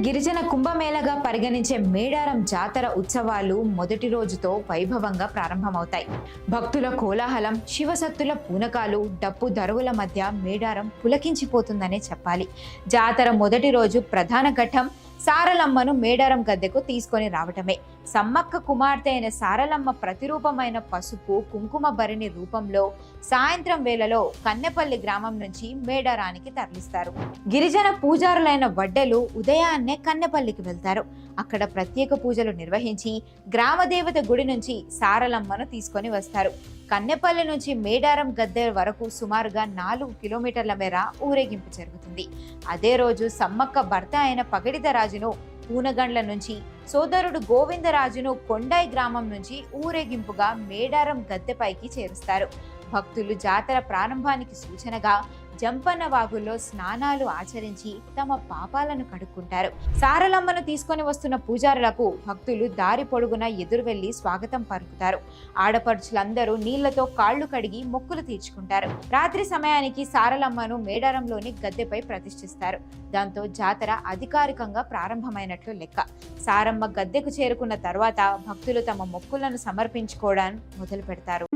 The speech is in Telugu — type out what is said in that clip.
గిరిజన కుంభమేళగా పరిగణించే మేడారం జాతర ఉత్సవాలు మొదటి రోజుతో వైభవంగా ప్రారంభమవుతాయి. భక్తుల కోలాహలం, శివశక్తుల పూనకాలు, డప్పు దరువుల మధ్య మేడారం పులకించిపోతుందనే చెప్పాలి. జాతర మొదటి రోజు ప్రధాన ఘట్టం సారలమ్మను మేడారం గద్దెకు తీసుకొని రావటమే. సమ్మక్క కుమార్తె అయిన సారలమ్మ ప్రతిరూపమైన పసుపు కుంకుమ భరిణి రూపంలో సాయంత్రం వేళలో కన్నెపల్లి గ్రామం నుంచి మేడారానికి తరలిస్తారు. గిరిజన పూజారులైన వడ్డెలు ఉదయాన్నే కన్నెపల్లికి వెళ్తారు. అక్కడ ప్రత్యేక పూజలు నిర్వహించి గ్రామదేవత గుడి నుంచి సారలమ్మను తీసుకొని వస్తారు. కన్నెపల్లి నుంచి మేడారం గద్దె వరకు సుమారుగా 4 కిలోమీటర్ల మేర ఊరేగింపు జరుగుతుంది. అదే రోజు సమ్మక్క భర్త అయిన పగడిత రాజును పూనగండ్ల నుంచి, సోదరుడు గోవిందరాజును కొండాయి గ్రామం నుంచి ఊరేగింపుగా మేడారం గద్దెపైకి చేరుస్తారు. భక్తులు జాతర ప్రారంభానికి సూచనగా జంపన్న వాగుల్లో స్నానాలు ఆచరించి తమ పాపాలను కడుక్కుంటారు. సారలమ్మను తీసుకొని వస్తున్న పూజారులకు భక్తులు దారి పొడుగున ఎదురు వెళ్లి స్వాగతం పలుకుతారు. ఆడపడుచులందరూ నీళ్లతో కాళ్లు కడిగి మొక్కులు తీర్చుకుంటారు. రాత్రి సమయానికి సారలమ్మను మేడారంలోని గద్దెపై ప్రతిష్ఠిస్తారు. దాంతో జాతర అధికారికంగా ప్రారంభమైనట్లు లెక్క. సారమ్మ గద్దెకు చేరుకున్న తర్వాత భక్తులు తమ మొక్కులను సమర్పించుకోవడం మొదలు పెడతారు.